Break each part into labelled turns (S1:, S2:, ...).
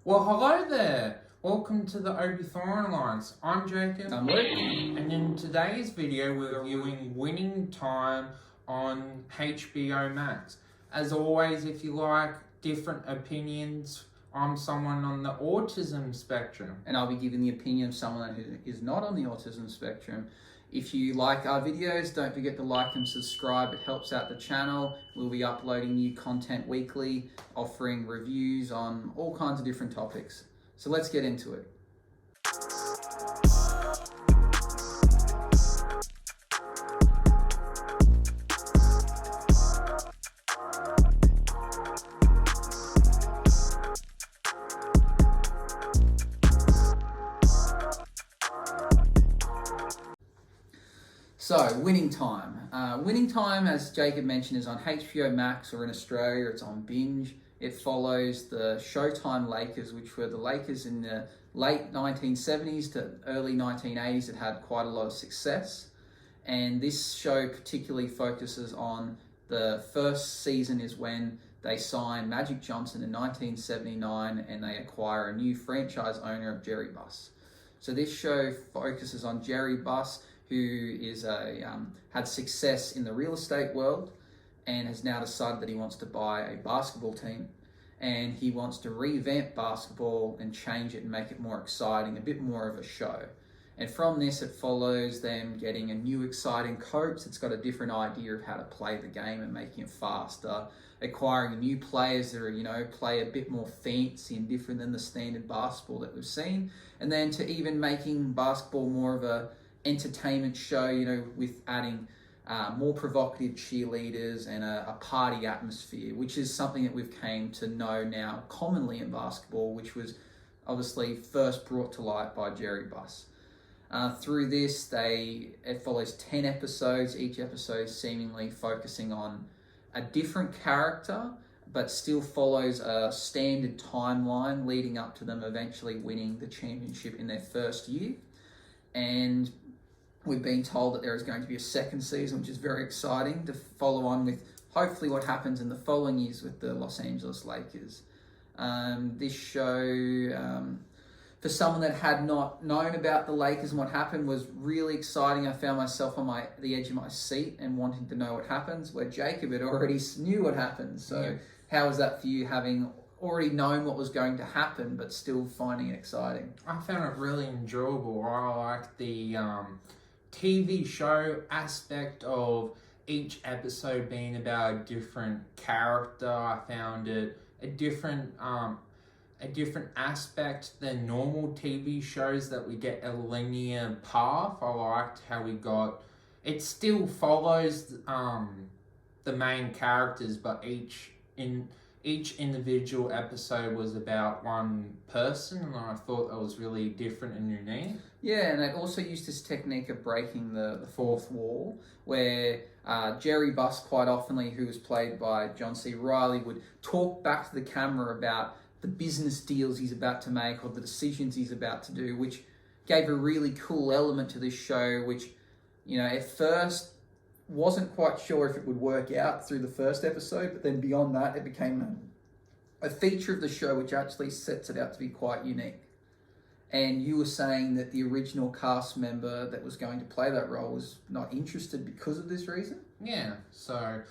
S1: Well, hello there. Welcome to the Obi Thorn Alliance. I'm Jacob.
S2: I'm Luke.
S1: And in today's video, we're reviewing Winning Time on HBO Max. As always, if you like different opinions, I'm someone on the autism spectrum.
S2: And I'll be giving the opinion of someone who is not on the autism spectrum. If you like our videos, don't forget to like and subscribe. It helps out the channel. We'll be uploading new content weekly, offering reviews on all kinds of different topics. So let's get into it. So, Winning Time. Winning Time, as Jacob mentioned, is on HBO Max, or in Australia, it's on Binge. It follows the Showtime Lakers, which were the Lakers in the late 1970s to early 1980s that had quite a lot of success. And this show particularly focuses on the first season is when they sign Magic Johnson in 1979 and they acquire a new franchise owner of Jerry Buss. So this show focuses on Jerry Buss, who is had success in the real estate world and has now decided that he wants to buy a basketball team, and he wants to revamp basketball and change it and make it more exciting, a bit more of a show. And from this, it follows them getting a new exciting coach that's got a different idea of how to play the game and making it faster, acquiring new players that are, play a bit more fancy and different than the standard basketball that we've seen, and then to even making basketball more of a entertainment show, with adding more provocative cheerleaders and a party atmosphere, which is something that we've came to know now commonly in basketball, which was obviously first brought to light by Jerry Buss. Through this, it follows 10 episodes, each episode seemingly focusing on a different character, but still follows a standard timeline leading up to them eventually winning the championship in their first year. And we've been told that there is going to be a second season, which is very exciting, to follow on with hopefully what happens in the following years with the Los Angeles Lakers. This show, for someone that had not known about the Lakers and what happened, was really exciting. I found myself on the edge of my seat and wanting to know what happens, where Jacob had already knew what happened. So how was that for you, having already known what was going to happen, but still finding it exciting?
S1: I found it really enjoyable. I liked the TV show aspect of each episode being about a different character. I found it a different aspect than normal TV shows that we get a linear path. I liked how it still follows the main characters, but each individual episode was about one person, and I thought that was really different and unique.
S2: Yeah, and it also used this technique of breaking the fourth wall, where Jerry Buss, quite oftenly, who was played by John C. Reilly, would talk back to the camera about the business deals he's about to make or the decisions he's about to do, which gave a really cool element to this show, which, at first wasn't quite sure if it would work out through the first episode, but then beyond that, it became a feature of the show which actually sets it out to be quite unique. And you were saying that the original cast member that was going to play that role was not interested because of this reason?
S1: Yeah, so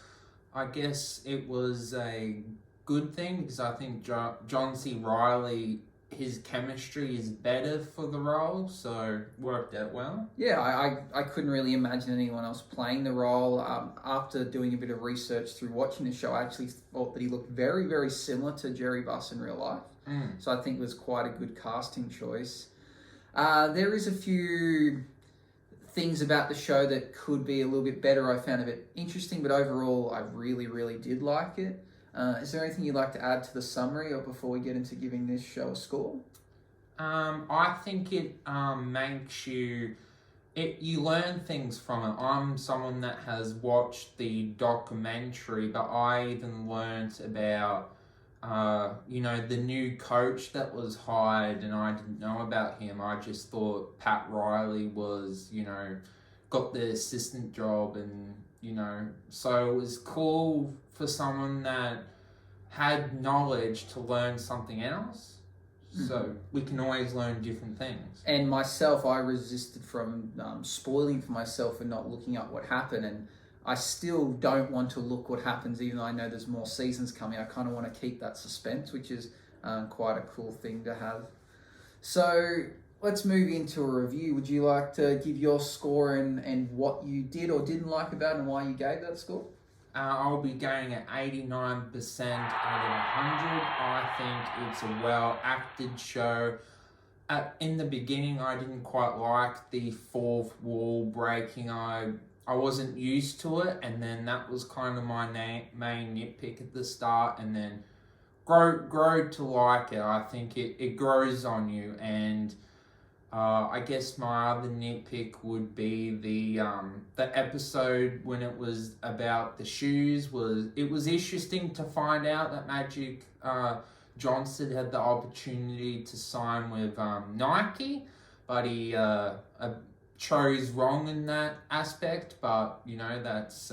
S1: I guess it was a good thing, because I think John C. Reilly, his chemistry is better for the role, so worked out well.
S2: Yeah, I couldn't really imagine anyone else playing the role. After doing a bit of research through watching the show, I actually thought that he looked very, very similar to Jerry Buss in real life. So I think it was quite a good casting choice. There is a few things about the show that could be a little bit better. I found a bit interesting, but overall, I really, really did like it. Is there anything you'd like to add to the summary, or before we get into giving this show a score?
S1: I think it makes you learn things from it. I'm someone that has watched the documentary, but I even learnt about the new coach that was hired, and I didn't know about him. I just thought Pat Riley was, got the assistant job, and so it was cool for someone that had knowledge to learn something else. So we can always learn different things.
S2: And myself, I resisted from spoiling for myself and not looking up what happened. And I still don't want to look what happens, even though I know there's more seasons coming. I kind of want to keep that suspense, which is quite a cool thing to have. So let's move into a review. Would you like to give your score and what you did or didn't like about it and why you gave that score?
S1: I'll be going at 89% out of 100. I think it's a well-acted show. In the beginning, I didn't quite like the fourth wall breaking. I wasn't used to it, and then that was kind of my main nitpick at the start, and then grow to like it. I think it grows on you, and I guess my other nitpick would be the episode when it was about the shoes. It was interesting to find out that Magic Johnson had the opportunity to sign with Nike, but he chose wrong in that aspect. But that's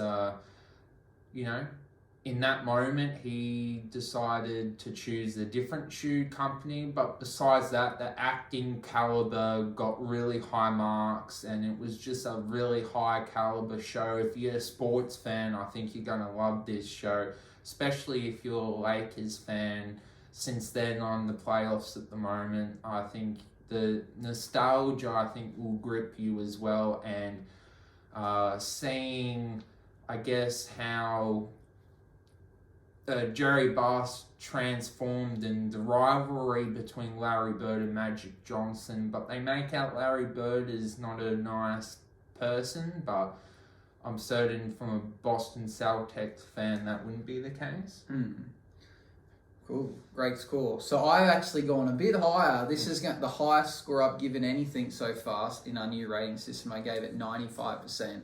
S1: in that moment, he decided to choose a different shoe company. But besides that, the acting caliber got really high marks, and it was just a really high caliber show. If you're a sports fan, I think you're going to love this show, especially if you're a Lakers fan, since they're not in the playoffs at the moment. I think the nostalgia, will grip you as well, and seeing, I guess, how Jerry Buss transformed and the rivalry between Larry Bird and Magic Johnson, but they make out Larry Bird is not a nice person, but I'm certain from a Boston Celtics fan that wouldn't be the case.
S2: Cool, great score. So I've actually gone a bit higher. This is the highest score I've given anything so far in our new rating system. I gave it 95%.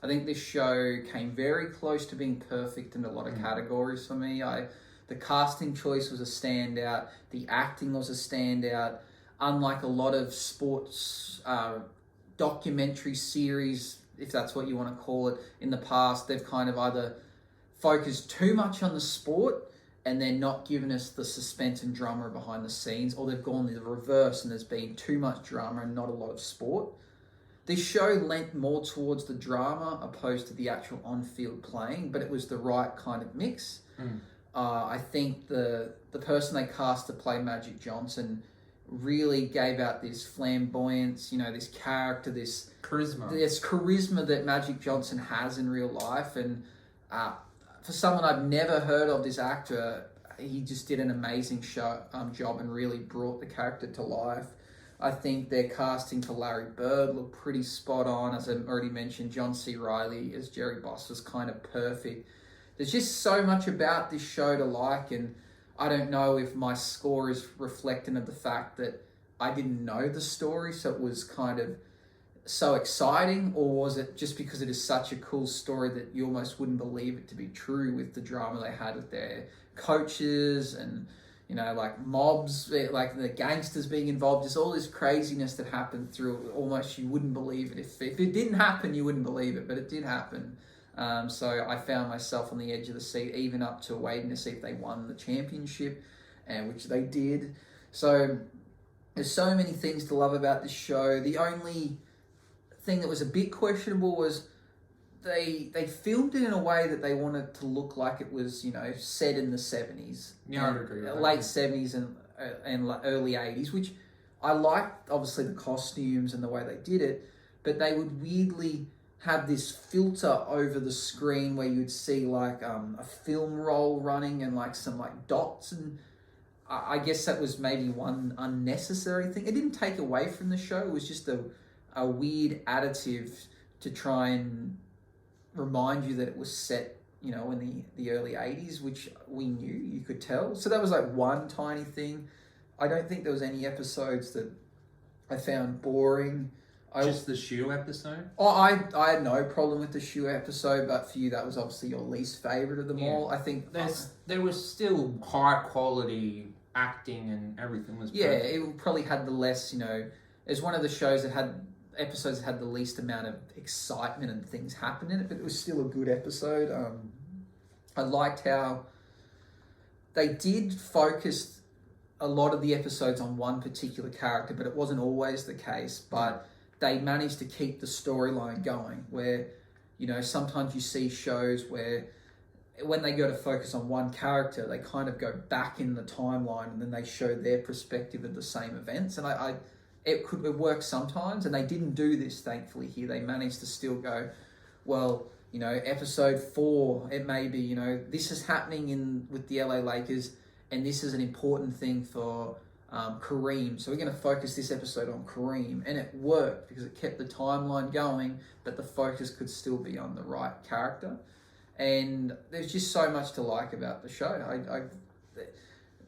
S2: I think this show came very close to being perfect in a lot of categories for me. The casting choice was a standout. The acting was a standout. Unlike a lot of sports documentary series, if that's what you want to call it, in the past, they've kind of either focused too much on the sport and they're not giving us the suspense and drama behind the scenes, or they've gone the reverse and there's been too much drama and not a lot of sport. This show lent more towards the drama opposed to the actual on-field playing, but it was the right kind of mix. I think the person they cast to play Magic Johnson really gave out this flamboyance, this character, this charisma that Magic Johnson has in real life. And for someone I've never heard of, this actor, he just did an amazing job and really brought the character to life. I think their casting for Larry Bird looked pretty spot on. As I already mentioned, John C. Reilly as Jerry Buss was kind of perfect. There's just so much about this show to like, and I don't know if my score is reflecting of the fact that I didn't know the story, so it was kind of so exciting, or was it just because it is such a cool story that you almost wouldn't believe it to be true with the drama they had with their coaches and like mobs, like the gangsters being involved, just all this craziness that happened through. Almost you wouldn't believe it. If it didn't happen, you wouldn't believe it, but it did happen. So I found myself on the edge of the seat, even up to waiting to see if they won the championship, and which they did. So there's so many things to love about this show. The only thing that was a bit questionable was they filmed it in a way that they wanted to look like it was, set in the 70s.
S1: Yeah, I'd agree with that.
S2: Late 70s and early 80s, which I liked, obviously, the costumes and the way they did it, but they would weirdly have this filter over the screen where you'd see like a film roll running and like some like dots, and I guess that was maybe one unnecessary thing. It didn't take away from the show. It was just a weird additive to try and remind you that it was set, in the early 80s, which we knew, you could tell. So that was like one tiny thing. I don't think there was any episodes that I found boring.
S1: Just the shoe episode?
S2: I had no problem with the shoe episode, but for you, that was obviously your least favourite of them all. I think
S1: there was still high quality acting and everything was perfect.
S2: It probably had the less, it's one of the shows that had episodes that had the least amount of excitement and things happen in it, but it was still a good episode. I liked how they did focus a lot of the episodes on one particular character, but it wasn't always the case. But they managed to keep the storyline going where, sometimes you see shows where when they go to focus on one character, they kind of go back in the timeline and then they show their perspective of the same events. And it works sometimes, and they didn't do this, thankfully, here. They managed to still go, well, episode 4, it may be, this is happening with the LA Lakers, and this is an important thing for Kareem. So we're going to focus this episode on Kareem. And it worked because it kept the timeline going, but the focus could still be on the right character. And there's just so much to like about the show.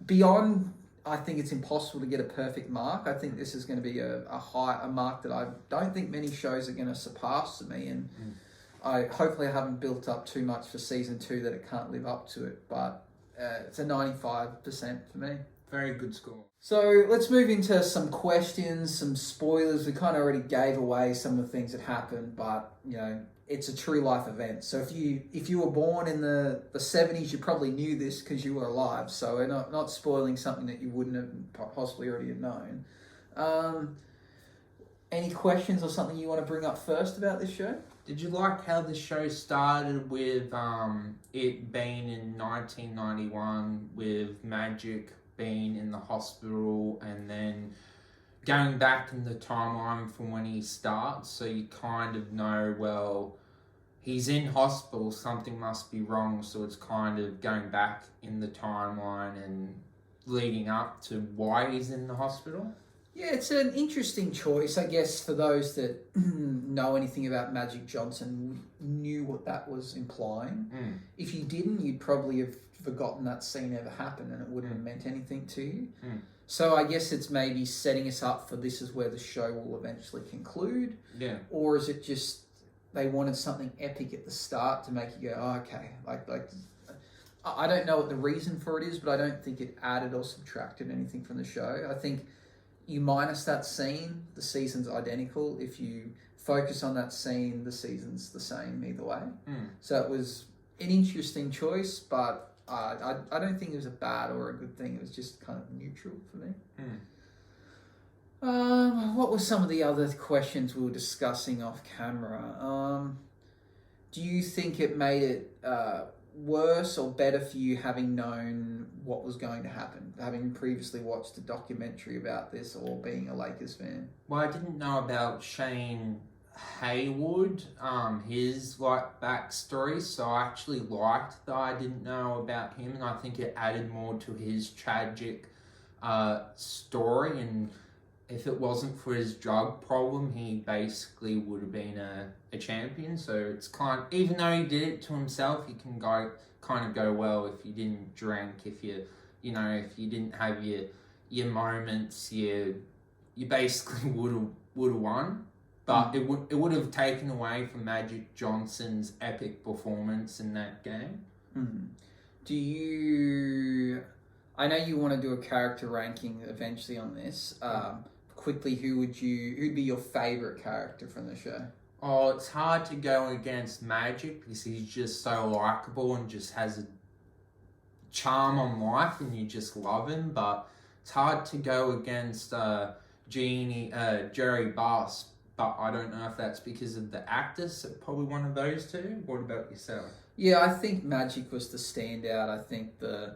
S2: Beyond, I think it's impossible to get a perfect mark. I think this is going to be a mark that I don't think many shows are going to surpass to me. And hopefully I haven't built up too much for season 2 that it can't live up to it. But it's a 95% for me.
S1: Very good score.
S2: So let's move into some questions, some spoilers. We kind of already gave away some of the things that happened, but it's a true life event. So if you were born in the 70s, you probably knew this because you were alive. So we're not spoiling something that you wouldn't have possibly already have known. Any questions or something you want to bring up first about this show?
S1: Did you like how the show started with it being in 1991 with Magic being in the hospital and then going back in the timeline from when he starts, so you kind of know, well, he's in hospital, something must be wrong, so it's kind of going back in the timeline and leading up to why he's in the hospital?
S2: Yeah, it's an interesting choice, I guess, for those that know anything about Magic Johnson, knew what that was implying. If you didn't, you'd probably have forgotten that scene ever happened and it wouldn't have meant anything to you. So I guess it's maybe setting us up for this is where the show will eventually conclude.
S1: Yeah.
S2: Or is it just they wanted something epic at the start to make you go, oh, okay. Like I don't know what the reason for it is, but I don't think it added or subtracted anything from the show. I think you minus that scene, the season's identical. If you focus on that scene, the season's the same either way. So it was an interesting choice, but I don't think it was a bad or a good thing. It was just kind of neutral for me. What were some of the other questions we were discussing off camera? Do you think it made it worse or better for you having known what was going to happen, having previously watched a documentary about this or being a Lakers fan?
S1: Well, I didn't know about Shane Haywood, his backstory, so I actually liked that I didn't know about him, and I think it added more to his tragic story. And if it wasn't for his drug problem, he basically would have been a champion. So it's even though he did it to himself, you can kind of go, well, if you didn't drink, if you didn't have your moments, you basically would have won. But it would have taken away from Magic Johnson's epic performance in that game.
S2: Do you? I know you want to do a character ranking eventually on this. Quickly, who'd be your favorite character from the show?
S1: Oh, it's hard to go against Magic because he's just so likable and just has a charm on life, and you just love him. But it's hard to go against Jerry Buss. But I don't know if that's because of the actors. So probably one of those two. What about yourself?
S2: Yeah, I think Magic was the standout. I think the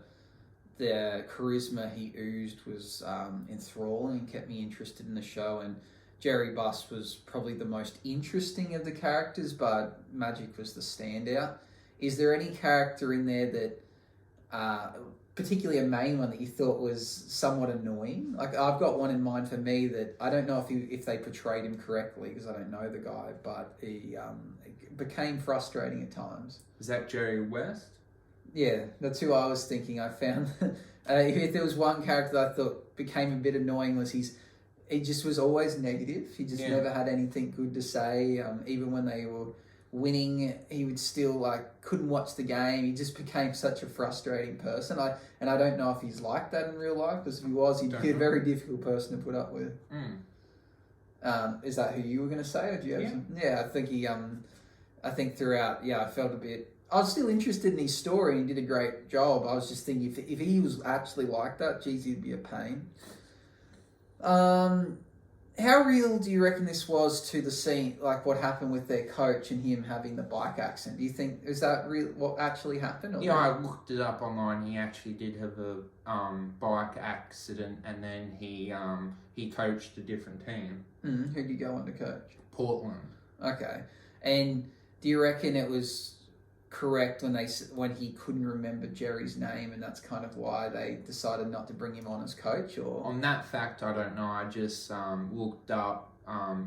S2: charisma he oozed was enthralling and kept me interested in the show. And Jerry Buss was probably the most interesting of the characters, but Magic was the standout. Is there any character in there that, particularly a main one, that you thought was somewhat annoying? Like, I've got one in mind for me that I don't know if they portrayed him correctly because I don't know the guy, but he became frustrating at times.
S1: Is that Jerry West?
S2: Yeah, that's who I was thinking. I found if there was one character that I thought became a bit annoying was he just was always negative. He just never had anything good to say. Even when they were winning, he would still couldn't watch the game. He just became such a frustrating person. I don't know if he's like that in real life, because if he was, he'd be a very difficult person to put up with. Is that who you were going to say, or do you have some? Yeah, I think I think throughout, I felt a bit I was still interested in his story and did a great job. I was just thinking if he was actually like that, geez, he'd be a pain. How real do you reckon this was to the scene, like what happened with their coach and him having the bike accident? Do you think, is that real, what actually happened? Or
S1: Yeah, I looked it up online. He actually did have a bike accident, and then he coached a different team.
S2: Who did you go on to coach?
S1: Portland.
S2: Okay. And do you reckon it was correct when he couldn't remember Jerry's name, and that's kind of why they decided not to bring him on as coach? Or
S1: On that fact, I don't know. I just looked up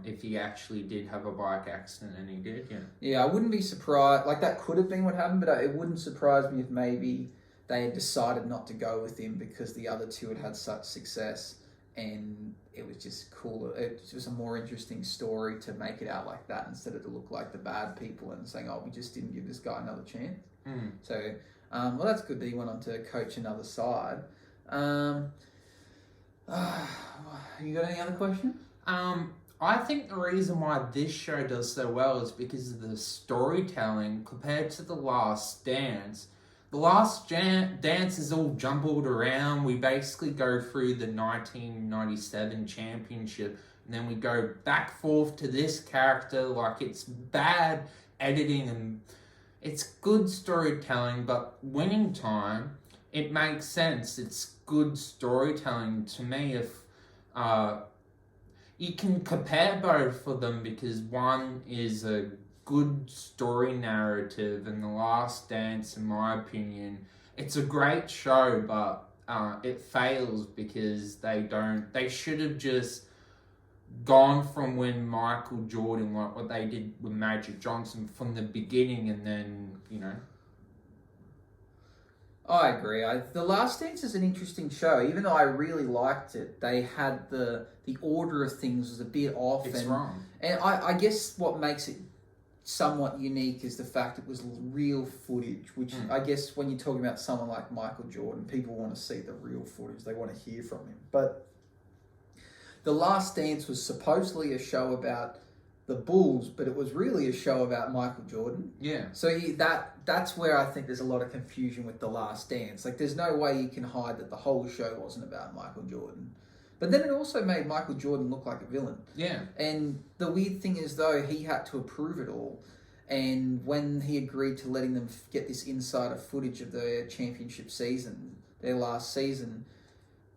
S1: if he actually did have a bike accident, and he did.
S2: Yeah, I wouldn't be surprised. Like, that could have been what happened, but it wouldn't surprise me if maybe they had decided not to go with him because the other two had such success, and it was just cool. It was a more interesting story to make it out like that instead of to look like the bad people and saying, "Oh, we just didn't give this guy another chance." So, well, that's good that he went on to coach another side. You got any other questions?
S1: I think the reason why this show does so well is because of the storytelling compared to The Last Dance. The Last Dance is all jumbled around. We basically go through the 1997 championship, and then we go back forth to this character. Like, it's bad editing and it's good storytelling, but Winning Time, it makes sense. It's good storytelling to me. If you can compare both of them, because one is a good story narrative, and The Last Dance, in my opinion, it's a great show, but it fails because they should have just gone from when Michael Jordan, like what they did with Magic Johnson from the beginning, and then,
S2: I agree. The Last Dance is an interesting show. Even though I really liked it, they had the order of things was a bit off.
S1: It's wrong.
S2: And I guess what makes it somewhat unique is the fact it was real footage, which I guess when you're talking about someone like Michael Jordan, people want to see the real footage. They want to hear from him. But The Last Dance was supposedly a show about the Bulls, but it was really a show about Michael Jordan.
S1: Yeah.
S2: So that's where I think there's a lot of confusion with The Last Dance. Like, there's no way you can hide that the whole show wasn't about Michael Jordan. But then it also made Michael Jordan look like a villain.
S1: Yeah.
S2: And the weird thing is, though, he had to approve it all. And when he agreed to letting them get this insider footage of their championship season, their last season,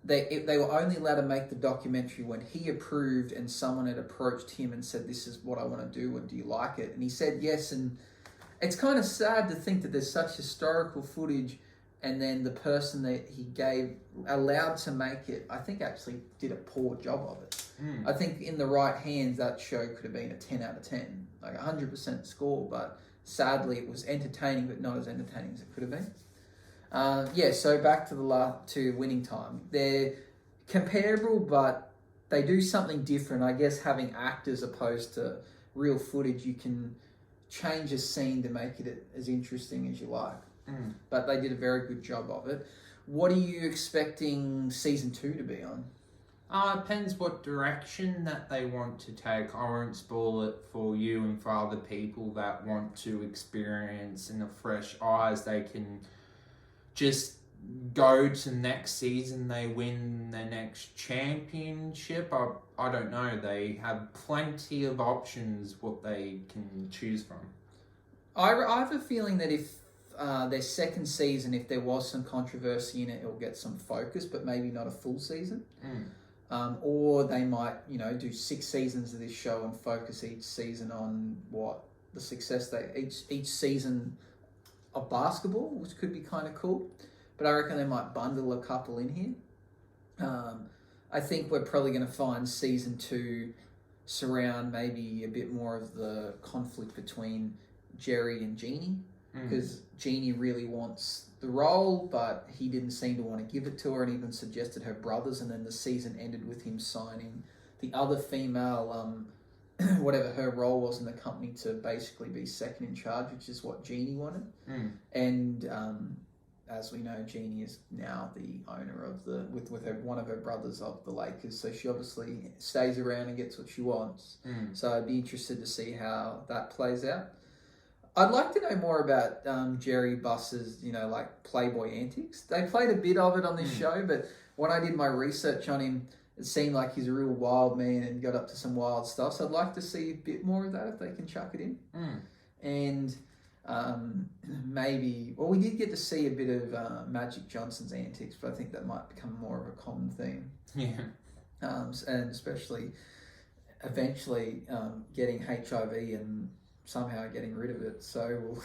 S2: they were only allowed to make the documentary when he approved and someone had approached him and said, "This is what I want to do, and do you like it?" And he said yes. And it's kind of sad to think that there's such historical footage, and then the person that he allowed to make it, I think actually did a poor job of it. I think in the right hands, that show could have been a 10 out of 10, like 100% score, but sadly it was entertaining, but not as entertaining as it could have been. So back to Winning Time. They're comparable, but they do something different. I guess having actors opposed to real footage, you can change a scene to make it as interesting as you like. But they did a very good job of it. What are you expecting season 2 to be on?
S1: Depends what direction that they want to take. I won't spoil it for you and for other people that want to experience in a fresh eyes. They can just go to next season, they win their next championship. I don't know. They have plenty of options what they can choose from.
S2: I have a feeling that if their second season, if there was some controversy in it, it'll get some focus, but maybe not a full season. Or they might, do 6 seasons of this show and focus each season on the success each season of basketball, which could be kind of cool. But I reckon they might bundle a couple in here. I think we're probably going to find season 2 surround maybe a bit more of the conflict between Jerry and Jeannie, because Jeannie really wants the role, but he didn't seem to want to give it to her, and even suggested her brothers. And then the season ended with him signing the other female, whatever her role was in the company, to basically be second in charge, which is what Jeannie wanted. And as we know, Jeannie is now the owner of with one of her brothers of the Lakers. So she obviously stays around and gets what she wants. So I'd be interested to see how that plays out. I'd like to know more about Jerry Buss's, like Playboy antics. They played a bit of it on this show, but when I did my research on him, it seemed like he's a real wild man and got up to some wild stuff. So I'd like to see a bit more of that if they can chuck it in. And maybe, well, we did get to see a bit of Magic Johnson's antics, but I think that might become more of a common theme.
S1: Yeah.
S2: And especially eventually getting HIV and somehow getting rid of it. So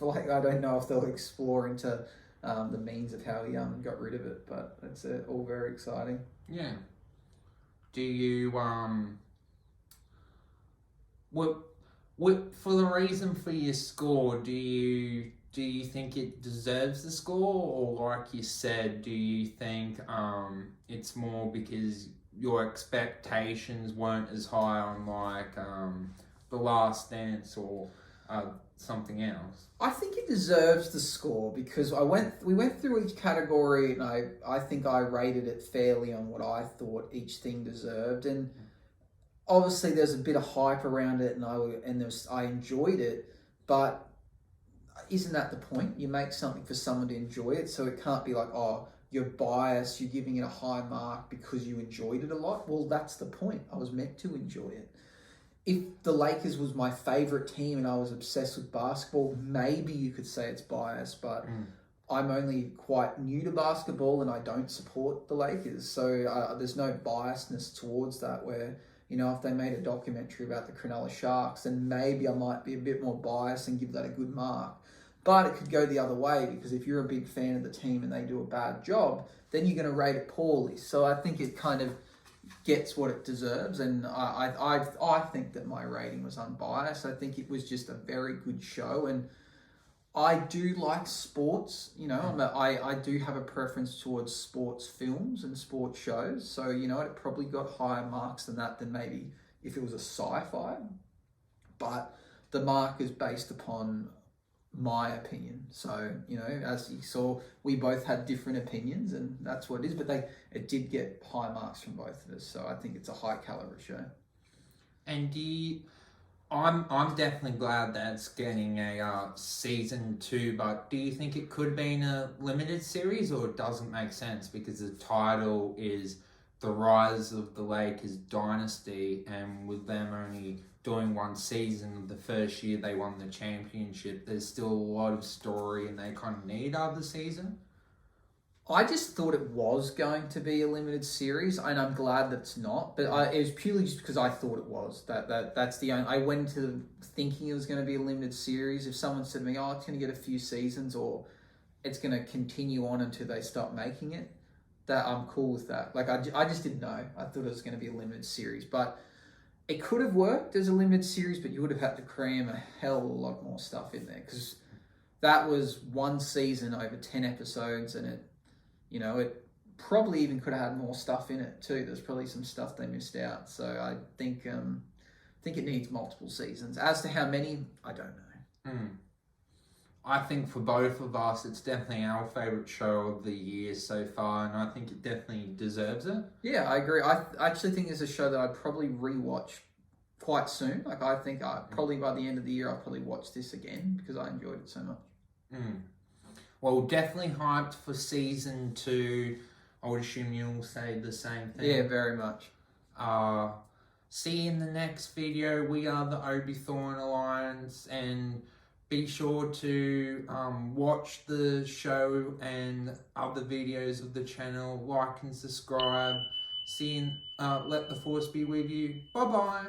S2: I don't know if they'll explore into the means of how he got rid of it, but it's all very exciting.
S1: Yeah. Do you what for the reason for your score? Do you think it deserves the score, or like you said, do you think it's more because your expectations weren't as high on like The Last Dance or something else?
S2: I think it deserves the score because we went through each category and I think I rated it fairly on what I thought each thing deserved, and obviously there's a bit of hype around it and I enjoyed it, but isn't that the point? You make something for someone to enjoy it, so it can't be like, oh, you're biased, you're giving it a high mark because you enjoyed it a lot. Well, that's the point. I was meant to enjoy it. If the Lakers was my favorite team and I was obsessed with basketball, maybe you could say it's biased, but I'm only quite new to basketball and I don't support the Lakers. So there's no biasness towards that where, if they made a documentary about the Cronulla Sharks, then maybe I might be a bit more biased and give that a good mark. But it could go the other way because if you're a big fan of the team and they do a bad job, then you're going to rate it poorly. So I think it kind of gets what it deserves, and I think that my rating was unbiased. I think it was just a very good show, and I do like sports. I do have a preference towards sports films and sports shows. So it probably got higher marks than that than maybe if it was a sci-fi. But the mark is based upon my opinion. So, as you saw, we both had different opinions and that's what it is, but it did get high marks from both of us. So I think it's a high caliber show.
S1: And I'm definitely glad that it's getting a season 2, but do you think it could be in a limited series, or it doesn't make sense because the title is The Rise of the Lakers Dynasty, and with them only doing one season, the first year they won the championship, there's still a lot of story and they kind of need other season?
S2: I just thought it was going to be a limited series, and I'm glad that it's not. But it was purely just because I thought it was. That's the only. I went into thinking it was going to be a limited series. If someone said to me, "Oh, it's going to get a few seasons," or "It's going to continue on until they stop making it," that I'm cool with that. Like I just didn't know. I thought it was going to be a limited series, but it could have worked as a limited series. But you would have had to cram a hell of a lot more stuff in there because that was one season over 10 episodes, and it probably even could have had more stuff in it too. There's probably some stuff they missed out. So I think it needs multiple seasons. As to how many, I don't know.
S1: I think for both of us, it's definitely our favourite show of the year so far, and I think it definitely deserves it.
S2: Yeah, I agree. I actually think it's a show that I'd probably rewatch quite soon. Like I think probably by the end of the year, I'll probably watch this again because I enjoyed it so much.
S1: Well, definitely hyped for season 2. I would assume you'll say the same thing.
S2: Yeah, very much.
S1: See you in the next video. We are the Obi Thorn Alliance, and be sure to watch the show and other videos of the channel. Like and subscribe. See you. Let the force be with you. Bye bye.